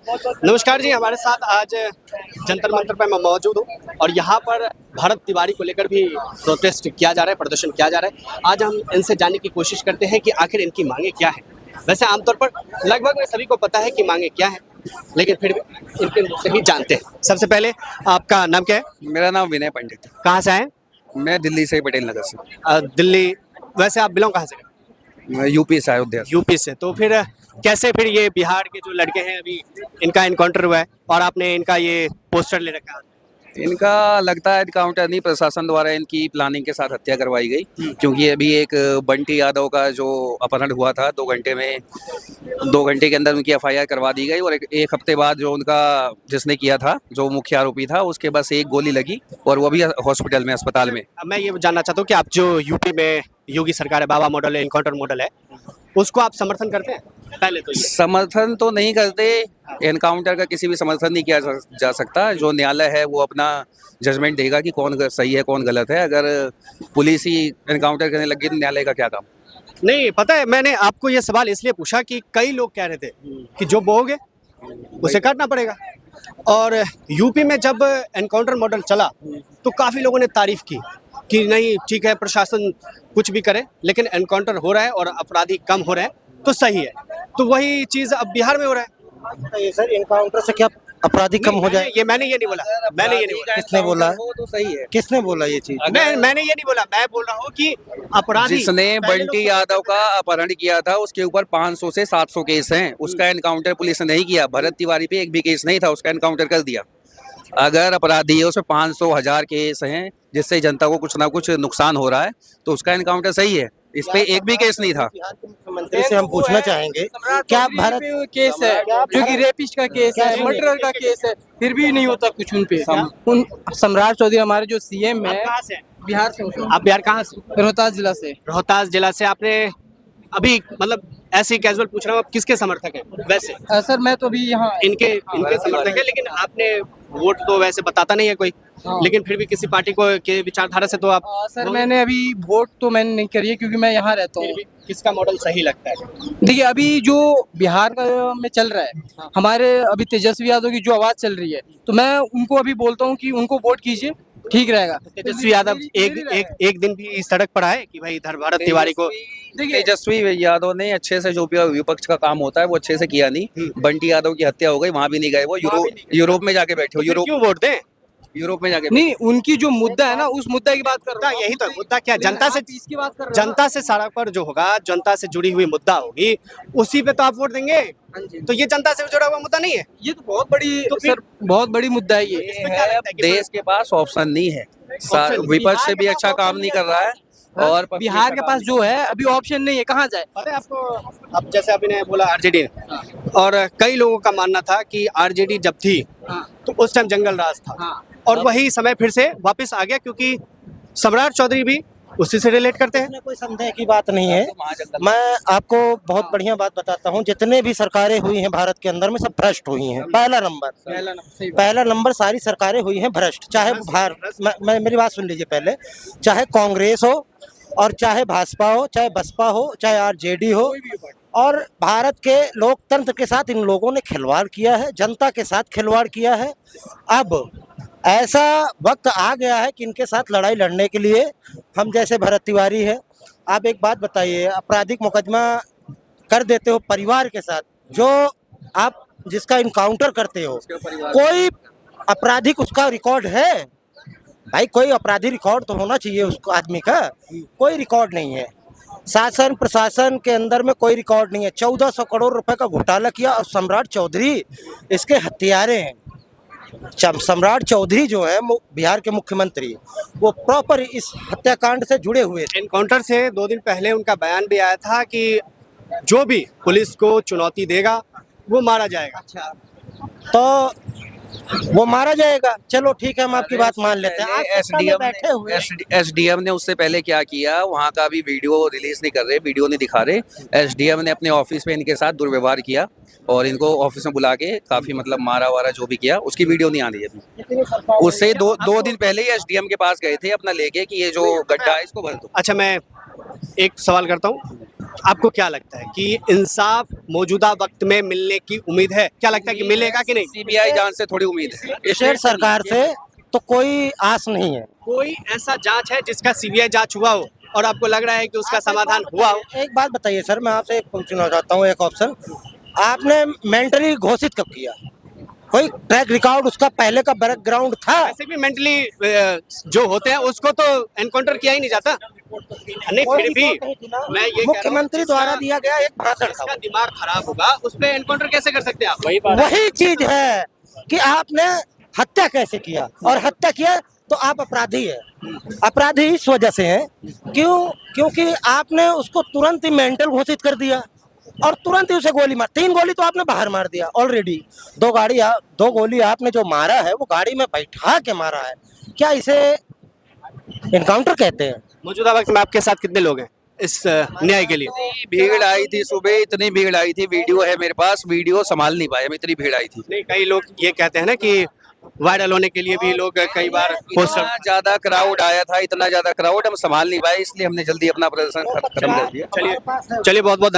नमस्कार जी, हमारे साथ आज जंतर मंतर पर मैं मौजूद हूँ और यहाँ पर भारत तिवारी को लेकर भी प्रोटेस्ट किया जा रहा है, प्रदर्शन किया जा रहा है। आज हम इनसे जानने की कोशिश करते हैं कि आखिर इनकी मांगे क्या है। वैसे आमतौर पर लगभग सभी को पता है कि मांगे क्या है, लेकिन फिर भी इनके मुँह से ही जानते हैं। सबसे पहले आपका नाम क्या है? मेरा नाम विनय पंडित। कहाँ से आए? मैं दिल्ली से, पटेल नगर से। दिल्ली। वैसे आप बिलोंग कहाँ से? मैं यूपी से, अयोध्या से। यूपी से। तो फिर कैसे फिर ये बिहार के जो लड़के हैं अभी इनका इनकाउंटर हुआ है और आपने इनका ये पोस्टर ले रखा है? इनका लगता है एनकाउंटर नहीं, प्रशासन द्वारा इनकी प्लानिंग के साथ हत्या करवाई गई, क्योंकि अभी एक बंटी यादव का जो अपहरण हुआ था 2 घंटे के अंदर उनकी एफआईआर करवा दी गई और एक हफ्ते बाद जो उनका जिसने किया था, जो मुख्य आरोपी था, उसके बस एक गोली लगी और वो भी हॉस्पिटल में, अस्पताल में। अब मैं ये जानना चाहता हूँ कि आप जो यूपी में योगी सरकार है, बाबा मॉडल है, इनकाउंटर मॉडल है, उसको आप समर्थन करते हैं? पहले तो ये समर्थन तो नहीं करते, एनकाउंटर का किसी भी समर्थन नहीं किया जा सकता। जो न्यायालय है वो अपना जजमेंट देगा कि कौन सही है कौन गलत है। अगर पुलिस ही एनकाउंटर करने लगी तो न्यायालय का क्या काम? नहीं पता है। मैंने आपको ये सवाल इसलिए पूछा कि कई लोग कह रहे थे कि जो बोओगे उसे काटना पड़ेगा। और यूपी में जब एनकाउंटर मॉडल चला तो काफ़ी लोगों ने तारीफ की कि नहीं ठीक है, प्रशासन कुछ भी करे लेकिन एनकाउंटर हो रहा है और अपराधी कम हो रहे हैं तो सही है। तो वही चीज़ अब बिहार में हो रहा है। ये सर इनकाउंटर से क्या अपराधी कम हो जाए? मैंने ये नहीं बोला। मैंने ये नहीं बोला। किसने बोला? वो तो सही है। किसने बोला ये चीज? मैंने ये नहीं बोला। मैं बोल रहा हूँ कि अपराधी जिसने बंटी यादव का अपहरण किया था उसके ऊपर 500 से 700 केस हैं। उसका एनकाउंटर पुलिस ने नहीं किया। भरत तिवारी पे एक भी केस नहीं था, उसका एनकाउंटर कर दिया। अगर अपराधी है उसमें 500 1000 केस हैं जिससे जनता को कुछ ना कुछ नुकसान हो रहा है, तो उसका एनकाउंटर सही है। इस पे एक भी केस नहीं था। बिहार के मुख्यमंत्री से हम पूछना चाहेंगे, क्या भारत केस है जो कि रेपिस्ट का केस है, मर्डर का केस है, फिर भी नहीं होता कुछ उन पे। उन सम्राट चौधरी हमारे जो सीएम है, कहाँ से हैं? बिहार से हूँ। आप बिहार कहाँ से? रोहतास जिला से। रोहतास जिला से। आपने अभी मतलब ऐसे ही कैजुअल पूछ रहा हूँ, आप किसके समर्थक हैं वैसे? सर मैं तो अभी यहाँ इनके समर्थक है, लेकिन आपने वोट तो वैसे बताता नहीं है कोई। हाँ। लेकिन फिर भी किसी पार्टी को के विचारधारा से तो आप सर मैंने अभी वोट तो मैंने नहीं करी है क्योंकि मैं यहाँ रहता फिर हूँ। भी किसका मॉडल सही लगता है? देखिए अभी जो बिहार में चल रहा है, हमारे अभी तेजस्वी यादव की जो आवाज चल रही है, तो मैं उनको अभी बोलता हूँ कि उनको वोट कीजिए, ठीक रहेगा। तेजस्वी यादव एक दिन भी सड़क पर आए कि भाई इधर भारत तिवारी को? तेजस्वी यादव ने अच्छे से, जो भी विपक्ष का काम होता है वो अच्छे से किया नहीं। बंटी यादव की हत्या हो गई, वहां भी नहीं गए वो। यूरोप में जाके बैठे हो। तो फिर क्यों वोट दें? यूरोप में जाके नहीं, उनकी जो मुद्दा है ना, उस मुद्दा की बात कर रहा हूँ। यही तो मुद्दा क्या? जनता से, इसकी बात कर रहे हो ना? जनता से सड़क पर जो होगा, जनता से जुड़ी हुई मुद्दा होगी, उसी पे तो आप वोट देंगे। तो ये जनता से जुड़ा हुआ मुद्दा नहीं है? ये तो बहुत बड़ी, तो फिर- सर बहुत बड़ी मुद्दा है ये। इसमें क्या लगता है कि देश के पास ऑप्शन नहीं है। विपक्ष से भी अच्छा काम नहीं कर रहा है और बिहार के पास जो है अभी ऑप्शन नहीं है, कहाँ जाए? पता है आपको? अब जैसे अभी ने बोला आरजेडी, और कई लोगों का मानना था कि आरजेडी जब थी तो उस टाइम जंगल राज था, और वही समय फिर से वापस आ गया क्योंकि सम्राट चौधरी भी उसी से रिलेट करते हैं। इसमें कोई संदेह की बात नहीं है। मैं आपको बहुत बढ़िया बात बताता हूँ, जितने भी सरकारें हुई हैं भारत के अंदर में सब भ्रष्ट हुई हैं। पहला नंबर सारी सरकारें हुई हैं भ्रष्ट। चाहे मैं मेरी बात सुन लीजिए पहले। चाहे कांग्रेस हो और चाहे भाजपा हो, चाहे बसपा हो, चाहे आरजेडी हो, और भारत के लोकतंत्र के साथ इन लोगों ने खिलवाड़ किया है, जनता के साथ खिलवाड़ किया है। अब ऐसा वक्त आ गया है कि इनके साथ लड़ाई लड़ने के लिए हम जैसे भरत तिवारी है। आप एक बात बताइए, आपराधिक मुकदमा कर देते हो परिवार के साथ, जो आप जिसका इनकाउंटर करते हो, कोई आपराधिक उसका रिकॉर्ड है? भाई कोई अपराधी रिकॉर्ड तो होना चाहिए उसको, आदमी का। कोई रिकॉर्ड नहीं है। शासन प्रशासन के अंदर में कोई रिकॉर्ड नहीं है। 1400 करोड़ रुपए का घोटाला किया और सम्राट चौधरी इसके हत्यारे हैं। सम्राट चौधरी जो है बिहार के मुख्यमंत्री, वो प्रॉपर इस हत्याकांड से जुड़े हुए थे। एनकाउंटर से 2 दिन पहले उनका बयान भी आया था कि जो भी पुलिस को चुनौती देगा वो मारा जाएगा। तो वो मारा जाएगा। चलो ठीक है, हम आपकी बात मान लेते हैं। आप सत्ता में बैठे हुए एसडीएम ने उससे पहले क्या किया, वहाँ का भी वीडियो रिलीज नहीं कर रहे, वीडियो नहीं दिखा रहे। एसडीएम ने अपने ऑफिस में इनके साथ दुर्व्यवहार किया और इनको ऑफिस में बुला के काफी मतलब मारा वारा जो भी किया, उसकी वीडियो नहीं आ रही है। उससे दो दिन पहले ही एसडीएम के पास गए थे अपना लेके कि ये जो गड्ढा है इसको भर दो। अच्छा, मैं एक सवाल करता हूँ। आपको क्या लगता है कि इंसाफ मौजूदा वक्त में मिलने की उम्मीद है? क्या लगता है कि मिलेगा कि नहीं? सीबीआई जांच से थोड़ी उम्मीद है। स्टेट सरकार से तो कोई आस नहीं है। कोई ऐसा जांच है जिसका सीबीआई जांच हुआ हो और आपको लग रहा है कि उसका समाधान हुआ हो? एक बात बताइए सर, मैं आपसे एक पूछना चाहता हूँ, एक ऑप्शन, आपने मेंटली घोषित कब किया? कोई ट्रैक रिकॉर्ड उसका पहले का बैकग्राउंड था? वैसे भी मेंटली जो होते हैं उसको तो एनकाउंटर किया ही नहीं जाता। नहीं, फिर भी मैं ये कह रहा हूं, मुख्यमंत्री द्वारा दिया गया एक भाषण था। जिसका दिमाग खराब होगा उस पे एनकाउंटर कैसे कर सकते हैं आप? वही चीज है कि आपने हत्या कैसे किया, और हत्या किया तो आप अपराधी है। अपराधी इस वजह से है क्योंकि आपने उसको तुरंत ही मेंटल घोषित कर दिया और तुरंत ही उसे गोली मार, 3 गोली तो आपने बाहर मार दिया ऑलरेडी। 2 गोली आपने जो मारा है वो गाड़ी में बैठा के मारा है। क्या इसे एनकाउंटर कहते हैं? मौजूदा वक्त में आपके साथ कितने लोग हैं इस न्याय के लिए? भीड़ आई थी सुबह, इतनी भीड़ आई थी, वीडियो है मेरे पास, वीडियो संभाल नहीं पाए हम, इतनी भीड़ आई थी। नहीं, कई लोग ये कहते हैं ना कि वायरल होने के लिए भी लोग कई बार पोस्टर। इतना ज्यादा क्राउड आया था, इतना ज्यादा क्राउड हम संभाल नहीं पाए, इसलिए हमने जल्दी अपना प्रदर्शन खत्म कर दिया। चलिए बहुत बहुत